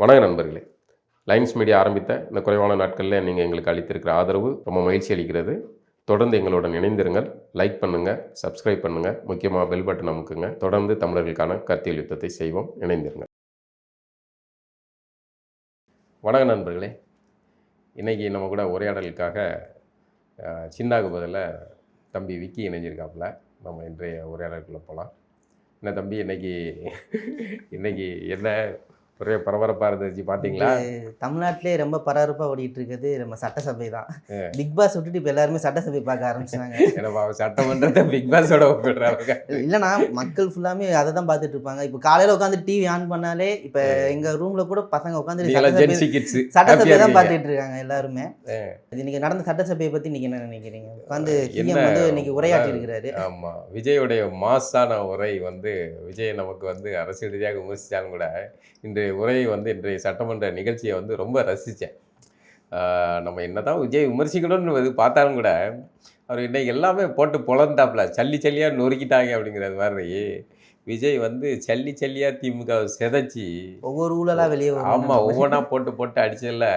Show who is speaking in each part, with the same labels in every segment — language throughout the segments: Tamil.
Speaker 1: வணக்கம் நண்பர்களே. லைன்ஸ் மீடியா ஆரம்பித்த இந்த குறைவான நாட்களில் நீங்கள் எங்களுக்கு அளித்திருக்கிற ஆதரவு ரொம்ப மகிழ்ச்சி அளிக்கிறது. தொடர்ந்து எங்களுடன் இணைந்திருங்கள். லைக் பண்ணுங்கள், சப்ஸ்கிரைப் பண்ணுங்கள், முக்கியமாக பெல் பட்டன் அமுக்குங்க. தொடர்ந்து தமிழர்களுக்கான கருத்தியல் யுத்தத்தை செய்வோம். இணைந்திருங்கள். வணக்கம் நண்பர்களே. இன்றைக்கி நம்ம கூட உரையாடலுக்காக சின்னாக்கு பதில் தம்பி விக்கி இணைஞ்சிருக்காப்புல. நம்ம இன்றைய உரையாடலுக்குள்ளே போகலாம். என்ன தம்பி, இன்னைக்கு என்ன ஒரே பரபரப்பாக இருந்துச்சு பார்த்தீங்களா?
Speaker 2: தமிழ்நாட்டிலே ரொம்ப பரபரப்பாக ஓடிட்டு இருக்குது நம்ம சட்டசபை தான். பிக் பாஸ் விட்டுட்டு இப்போ எல்லாருமே சட்டசபை பார்க்க ஆரம்பிச்சாங்க.
Speaker 1: ஏன்னா சட்டமன்றத்தை பிக் பாஸோட ஒப்பிடுறாங்க.
Speaker 2: இல்லைனா மக்கள் ஃபுல்லாமே அதை தான் பார்த்துட்டு இருப்பாங்க. இப்போ காலையில் உட்காந்து டிவி ஆன் பண்ணாலே இப்போ எங்கள் ரூமில் கூட பசங்க உட்காந்து சட்டசபை தான் பார்த்துட்டு இருக்காங்க எல்லாருமே. இன்னைக்கு நடந்த சட்டசபையை பற்றி இன்னைக்கு என்ன நினைக்கிறீங்க? உட்காந்து சிஎம் வந்து இன்னைக்கு உரையாற்றி இருக்கிறாரு.
Speaker 1: ஆமாம், விஜயோடைய மாசான உரை விஜய் நமக்கு அரசியல் ரீதியாக விமர்சித்தாலும் கூட இன்றைய உரையை இன்றைய சட்டமன்ற நிகழ்ச்சியை ரொம்ப ரசித்தேன். நம்ம என்ன தான் விஜய் விமர்சிக்கணும்னு பார்த்தாலும் கூட அவர் இன்றைக்கு எல்லாமே போட்டு பொழந்தாப்புல சல்லியாக நொறுக்கிட்டாங்க அப்படிங்கிறது மாதிரி விஜய் சல்லியாக திமுக செதைச்சி
Speaker 2: ஒவ்வொரு ஊழலாக வெளியே.
Speaker 1: ஆமாம், ஒவ்வொன்றா போட்டு அடிச்சதில்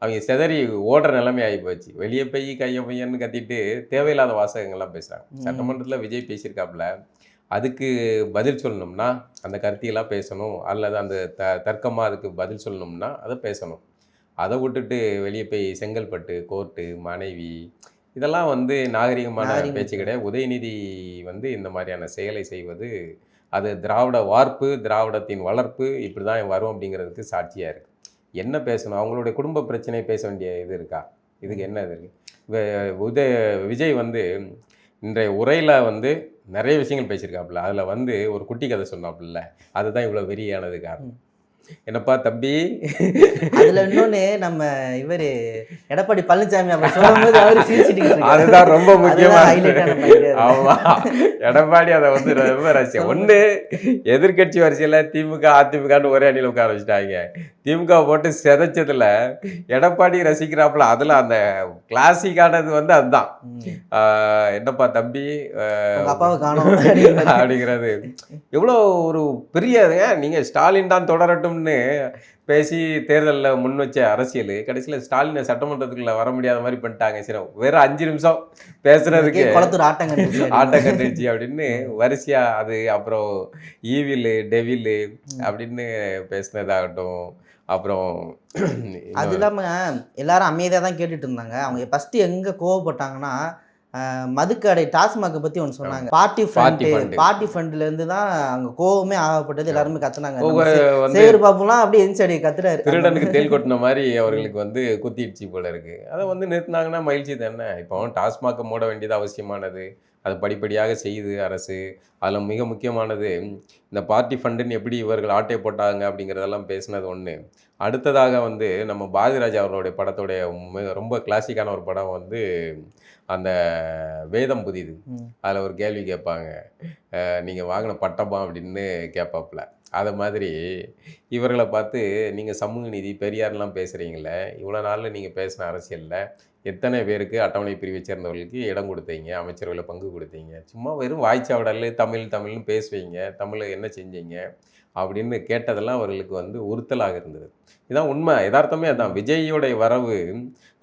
Speaker 1: அவங்க செதறி ஓடுற நிலைமை ஆகி போச்சு. வெளியே போய் கையன்னு கத்திட்டு தேவையில்லாத வாசகங்கள்லாம் பேசுகிறாங்க. சட்டமன்றத்தில் விஜய் பேசியிருக்காப்புல, அதுக்கு பதில் சொல்லணும்னா அந்த கருத்தியெல்லாம் பேசணும், அல்லது அந்த தர்க்கமாக அதுக்கு பதில் சொல்லணும்னா அதை பேசணும். அதை விட்டுட்டு வெளியே போய் செங்கல்பட்டு கோர்ட்டு மனைவி இதெல்லாம் நாகரிகமான பேச்சு கிடையாது. உதயநிதி இந்த மாதிரியான செயலை செய்வது அது திராவிட வார்ப்பு, திராவிடத்தின் வளர்ப்பு இப்படி தான் வரும் அப்படிங்கிறதுக்கு சாட்சியாக இருக்குது. என்ன பேசணும்? அவங்களுடைய குடும்ப பிரச்சனையை பேச வேண்டிய இது இருக்கா? இதுக்கு என்ன இது இருக்குது? விஜய் இன்றைய உரையில் நிறைய விஷயங்கள் பேசியிருக்காப்புல. அதில் ஒரு குட்டி கதை சொன்னாப்புல, அதுதான் இவ்வளோ வெறியானது காரணம். என்னப்பா தம்பி,
Speaker 2: அதில் இன்னொன்று நம்ம இவர் எடப்பாடி பழனிசாமி அப்படி சொல்லும்போது அவர்
Speaker 1: அதுதான் ரொம்ப முக்கியமாக. ஆமாம், எடப்பாடி அதை ரொம்ப ரசிச்சேன். ஒன்று எதிர்கட்சி வரிசையில் திமுக அதிமுகன்னு ஒரே அணியில் உட்கார வச்சுட்டாங்க. திமுக போட்டு செதைச்சதில் எடப்பாடி ரசிக்கிறாப்புல. அதில் அந்த கிளாசிக்கானது அதுதான். என்னப்பா தம்பி
Speaker 2: அப்பாவை காணோம்
Speaker 1: அப்படிங்கிறது எவ்வளோ ஒரு பெரிய. நீங்கள் ஸ்டாலின் தான் தொடரட்டும் பேசி தேர்தலில் முன் வச்ச அரசியல் கடைசியில் ஸ்டாலினை சட்டமன்றத்துக்குள்ள வர முடியாத மாதிரி பண்ணிட்டாங்க. சரி, வேற 5 நிமிஷம் பேசுறதுக்கு ஆட்டம் கண்டுச்சு அப்படின்னு வரிசையா அது. அப்புறம் ஈவிலு டெவிலு அப்படின்னு பேசினதாகட்டும். அப்புறம்
Speaker 2: அது இல்லாமல் எல்லாரும் அமைதியாக தான் கேட்டுட்டு இருந்தாங்க. அவங்க ஃபஸ்ட்டு எங்கே கோவப்பட்டாங்கன்னா, மதுக்கடை டாஸ்மாகை பற்றி ஒன்று சொன்னாங்க. பார்ட்டி ஃபண்ட்லேருந்து தான் அங்கே கோவமே ஆகப்பட்டது. எல்லாருமே கத்துனாங்க. சேர் பாப்புலாம் அப்படியே எரிச்சடி கத்துறாரு.
Speaker 1: திருடனுக்கு தேல் கொட்டின மாதிரி அவர்களுக்கு குத்திடுச்சு போல இருக்கு. அதை நிறுத்தினாங்கன்னா மகிழ்ச்சி தானே. இப்போ டாஸ்மாகை மூட வேண்டியது அவசியமானது. அது படிப்படியாக செய்யுது அரசு. அதில் மிக முக்கியமானது இந்த பார்ட்டி ஃபண்டுன்னு எப்படி இவர்கள் ஆட்டை போட்டாங்க அப்படிங்கிறதெல்லாம் பேசினது ஒன்று. அடுத்ததாக நம்ம பாரதிராஜா அவர்களுடைய படத்துடைய ரொம்ப கிளாசிக்கான ஒரு படம் அந்த வேதம் புதிது. அதில் ஒரு கேள்வி கேட்பாங்க, நீங்கள் வாங்கின பட்டமா அப்படின்னு கேட்பாப்புல. அதை மாதிரி இவர்களை பார்த்து நீங்கள் சமூக நீதி பெரியார்லாம் பேசுகிறீங்களே, இவ்வளோ நாளில் நீங்கள் பேசின அரசியலில் எத்தனை பேருக்கு அட்டவணை பிரிவை சேர்ந்தவர்களுக்கு இடம் கொடுத்தீங்க, அமைச்சர்களை பங்கு கொடுத்தீங்க, சும்மா வெறும் வாய்ச்சாவடல் தமிழ்னு பேசுவீங்க, தமிழை என்ன செஞ்சீங்க அப்படின்னு கேட்டதெல்லாம் அவர்களுக்கு உறுத்தலாக இருந்தது. இதுதான் உண்மை, யதார்த்தமே அதான். விஜயோடைய வரவு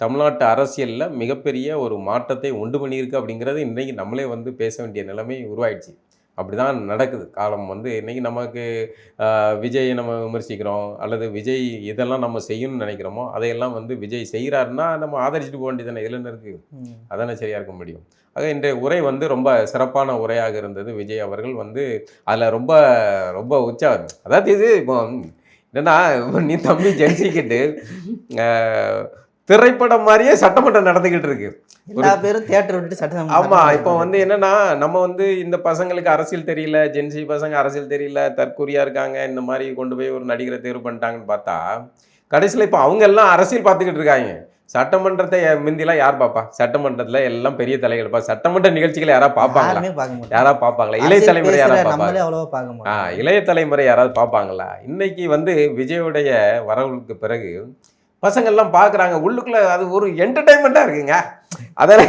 Speaker 1: தமிழ்நாட்டு அரசியலில் மிகப்பெரிய ஒரு மாற்றத்தை உண்டு பண்ணியிருக்கு அப்படிங்கிறது இன்றைக்கி நம்மளே பேச வேண்டிய நிலைமை உருவாயிடுச்சு. அப்படி தான் நடக்குது காலம். இன்றைக்கி நமக்கு விஜயை நம்ம விமர்சிக்கிறோம், அல்லது விஜய் இதெல்லாம் நம்ம செய்யணும்னு நினைக்கிறோமோ அதையெல்லாம் விஜய் செய்கிறாருன்னா நம்ம ஆதரிச்சுட்டு போக வேண்டியதானே. இதில் இருக்குது, அதானே சரியாக இருக்க முடியும். ஆக இன்றைய உரை ரொம்ப சிறப்பான உரையாக இருந்தது. விஜய் அவர்கள் அதில் ரொம்ப ரொம்ப உற்சாகம். அதாவது இது இப்போ என்னன்னா, நீ தம்பி ஜென்சிக்கிட்டு திரைப்படம் மாதிரியே சட்டமன்றம் நடந்துக்கிட்டு இருக்கு.
Speaker 2: எல்லா பேரும் தியேட்டர் விட்டு சட்டம்.
Speaker 1: ஆமாம், இப்போ என்னன்னா, நம்ம இந்த பசங்களுக்கு அரசியல் தெரியல, ஜென்சி பசங்க அரசியல் தெரியல, தற்கொலையாக இருக்காங்க, இந்த மாதிரி கொண்டு போய் ஒரு நடிகரை தேர்வு பண்ணிட்டாங்கன்னு பார்த்தா கடைசியில் இப்போ அவங்க எல்லாம் அரசியல் பார்த்துக்கிட்டு இருக்காங்க. சட்டமன்றத்தை முந்திலாம் யார் பார்ப்பா? சட்டமன்றத்தில் எல்லாம் பெரிய தலைகள் சட்டமன்ற நிகழ்ச்சிகளை யாராவது பார்ப்பாங்களா? யாராவது பார்ப்பாங்களா? இளைய தலைமுறை யாராவது பார்ப்பாங்க? இளைய தலைமுறை யாராவது பார்ப்பாங்களா? இன்னைக்கு விஜயோடைய வரவுக்கு பிறகு பசங்கள்லாம் பார்க்குறாங்க. உள்ளுக்குள்ள அது ஒரு என்டர்டைன்மெண்ட்டாக இருக்குங்க. அதில்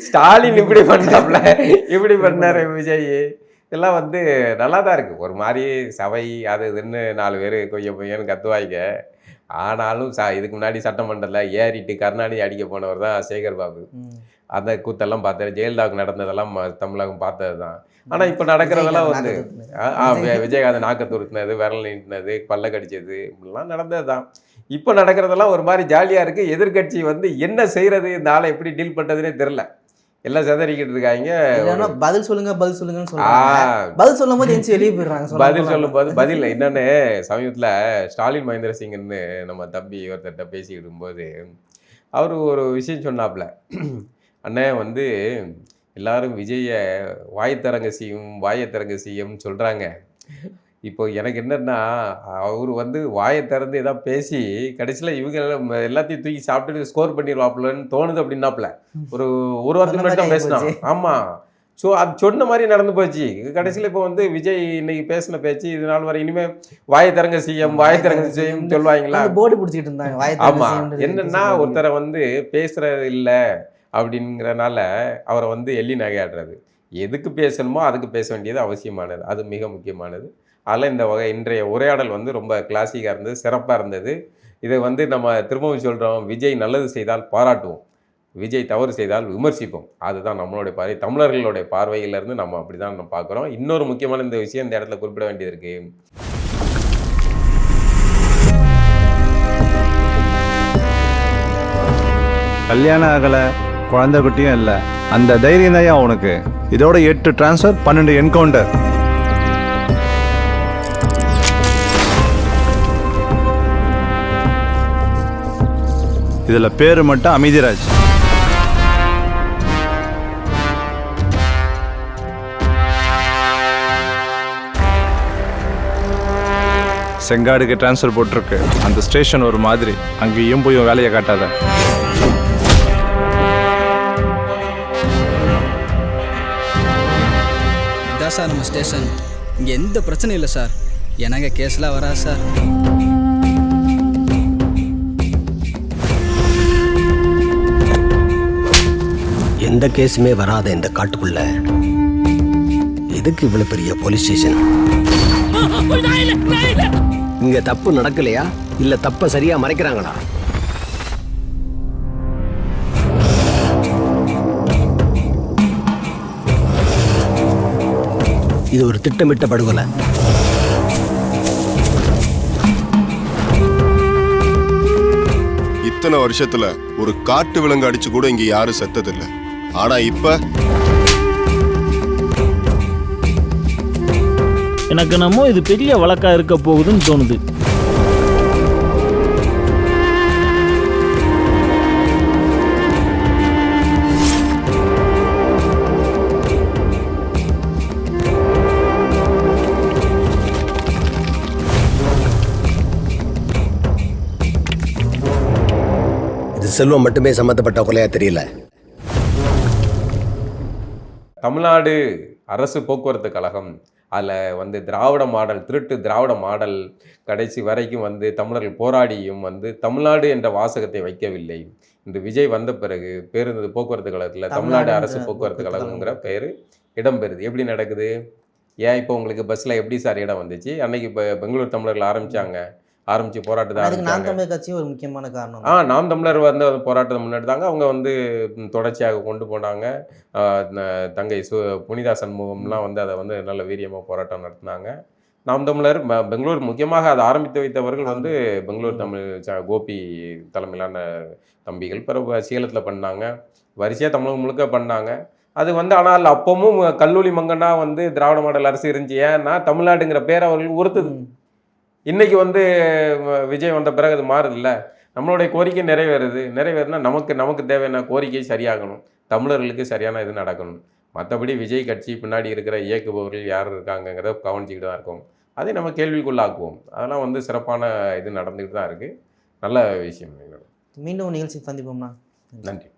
Speaker 1: ஸ்டாலின் இப்படி பண்ணாப்புல, இப்படி பண்ணார் விஜய், எல்லாம் வந்து நல்லா தான் இருக்குது. ஒரு மாதிரி சபை அது இதுன்னு 4 பேர் கொய்ய பொய்யன்னு கத்துவாய்ங்க. ஆனாலும் இதுக்கு முன்னாடி சட்டமன்றத்தில் ஏறிட்டு கருணாநிதி அடிக்க போனவர் தான் சேகர் பாபு. அந்த கூத்தெல்லாம் பார்த்தாரு. ஜெயலலிதாவுக்கு நடந்ததெல்லாம் தமிழகம் பார்த்தது தான். ஆனால் இப்போ நடக்கிறதெல்லாம் வந்து விஜயகாந்த் நாக்க துருத்தினது, விரல் நீட்டினது, பல்ல கடிச்சது, இப்படிலாம் நடந்தது தான். இப்போ நடக்கிறதெல்லாம் ஒரு மாதிரி ஜாலியாக இருக்குது. எதிர்கட்சி வந்து என்ன செய்கிறது, இந்த ஆளை எப்படி டீல் பண்ணுறதுனே தெரில. எல்லாம் செதறிக்கிட்டு இருக்காங்க.
Speaker 2: பதில் சொல்லுங்கன்னு சொல்றாங்க. பதில் சொல்லும் போது எஞ்சி வெளியே போயிடுறாங்க.
Speaker 1: பதில் சொல்லும் போது பதில் என்னன்னு சமீபத்தில் ஸ்டாலின் மகேந்திர சிங்னு நம்ம தம்பி ஒருத்தர்கிட்ட பேசிக்கிட்டு இருக்கும்போது அவர் ஒரு விஷயம் சொன்னாப்புல. அண்ணே வந்து எல்லாரும் விஜயை வாயத்தரங்க செய்யும்னு சொல்கிறாங்க. இப்போ எனக்கு என்னன்னா அவர் வந்து வாயை திறந்து ஏதாவது பேசி கடைசியில் இவங்க எல்லாத்தையும் தூக்கி சாப்பிட்டுட்டு ஸ்கோர் பண்ணிடுவாப்புலன்னு தோணுது அப்படின்னாப்புல. ஒரு வாரத்துக்கு முன்னாடி தான் பேசினான். ஆமாம். ஸோ அது சொன்ன மாதிரி நடந்து போச்சு. கடைசியில் இப்போ வந்து விஜய் இன்னைக்கு பேசின பேச்சு இது நாள் வரை இனிமேல் வாயை திறங்க செய்யும் சொல்லுவாங்களா?
Speaker 2: போர்டு பிடிச்சிட்டு இருந்தாங்க.
Speaker 1: ஆமாம். என்னன்னா ஒருத்தரை வந்து பேசுறது இல்லை அப்படிங்கிறனால அவரை வந்து எள்ளி நகையாடுறது. எதுக்கு பேசணுமோ அதுக்கு பேச வேண்டியது அவசியமானது. அது மிக முக்கியமானது. அதில் இந்த இன்றைய உரையாடல் வந்து ரொம்ப கிளாசிக்காக இருந்தது, சிறப்பாக இருந்தது. இதை வந்து நம்ம திரும்பவும் சொல்கிறோம், விஜய் நல்லது செய்தால் பாராட்டுவோம், விஜய் தவறு செய்தால் விமர்சிப்போம். அதுதான் நம்மளுடைய பார்வை. தமிழர்களுடைய பார்வையிலேருந்து நம்ம அப்படி தான் நம்ம பார்க்குறோம். இன்னொரு முக்கியமான இந்த விஷயம் இந்த இடத்துல குறிப்பிட வேண்டியது இருக்குது.
Speaker 3: கல்யாணம் ஆகலை, குழந்தை குட்டியும் இல்லை, அந்த தைரியம் தான் உனக்கு. இதோட 8 டிரான்ஸ்ஃபர், 12 என்கவுண்டர். இதில் பேர் மட்டும் அமைதிராஜ். செங்காடுக்கு டிரான்ஸ்ஃபர் போட்டிருக்கு. அந்த ஸ்டேஷன் ஒரு மாதிரி, அங்கேயும் போய் வேலையை காட்டாத.
Speaker 4: இதான் சார் நம்ம ஸ்டேஷன். இங்கே எந்த பிரச்சனையும் இல்லை சார். எனக்கு கேஸ்லாம் வராது சார்.
Speaker 5: எந்த கேஸுமே வராத இந்த காட்டுக்குள்ள எதுக்கு இவ்வளவு பெரிய போலீஸ் ஸ்டேஷன்? இங்க தப்பு நடக்கலையா இல்ல தப்ப சரியா மறைக்கிறாங்களா? இது ஒரு திட்டமிட்ட படுகொலை.
Speaker 6: இத்தனை வருஷத்துல ஒரு காட்டு விலங்கு அடிச்சு கூட இங்க யாரும் செத்ததில்லை. ஆனா இப்ப
Speaker 7: எனக்கு என்னமோ இது பெரிய வழக்கா இருக்க போகுதுன்னு தோணுது.
Speaker 5: இது செல்வம் மட்டுமே சம்பந்தப்பட்ட கொலையா தெரியல.
Speaker 1: தமிழ்நாடு அரசு போக்குவரத்து கழகம் அதில் வந்து திராவிட மாடல், திருட்டு திராவிட மாடல் கடைசி வரைக்கும் வந்து தமிழர்கள் போராடியும் வந்து தமிழ்நாடு என்ற வாசகத்தை வைக்கவில்லை. இன்று விஜய் வந்த பிறகு பேருந்து போக்குவரத்து கழகத்தில் தமிழ்நாடு அரசு போக்குவரத்து கழகங்கிற பெயர் இடம்பெறுது. எப்படி நடக்குது? ஏன் இப்போ உங்களுக்கு பஸ்ஸில் எப்படி சார் இடம் வந்துச்சு? அன்னைக்கு இப்போ பெங்களூர் தமிழர்கள் ஆரம்பிச்சு போராட்டத்தை
Speaker 2: நாம் தமிழர் கட்சி ஒரு முக்கியமான காரணம்.
Speaker 1: நாம் தமிழர் வந்து போராட்டத்தை முன்னெடுத்தாங்க. அவங்க வந்து தொடர்ச்சியாக கொண்டு போனாங்க. தங்கை புனிதா சண்முகம்லாம் வந்து அதை வந்து நல்ல வீரியமாக போராட்டம் நடத்தினாங்க. நாம் தமிழர் பெங்களூர் முக்கியமாக அதை ஆரம்பித்து வைத்தவர்கள் வந்து பெங்களூர் தமிழ் கோபி தலைமையிலான தம்பிகள். பிறகு சேலத்தில் பண்ணாங்க, வரிசையாக தமிழகம் முழுக்க பண்ணாங்க. அது வந்து ஆனால் அப்பவும் கல்லூரி மங்கனா வந்து திராவிட மாடல் அரசு இருந்துச்சு. ஏன்னா தமிழ்நாடுங்கிற பேர் அவர்கள் உறுத்துது. இன்னைக்கு வந்து விஜய் வந்த பிறகு அது மாறுதில்ல. நம்மளுடைய கோரிக்கை நிறைவேறுனா நமக்கு தேவையான கோரிக்கை சரியாகணும், தமிழர்களுக்கு சரியான இது நடக்கணும். மற்றபடி விஜய் கட்சி பின்னாடி இருக்கிற இயக்குபவர்கள் யார் இருக்காங்கிறத கவனிச்சுக்கிட்டு தான் இருக்கோம். அதை நம்ம கேள்விக்குள்ளாக்குவோம். அதெல்லாம் வந்து சிறப்பான இது நடந்துக்கிட்டு தான் இருக்குது. நல்ல விஷயம்.
Speaker 2: மீண்டும் நிகழ்ச்சி சந்திப்போம்னா.
Speaker 1: நன்றி.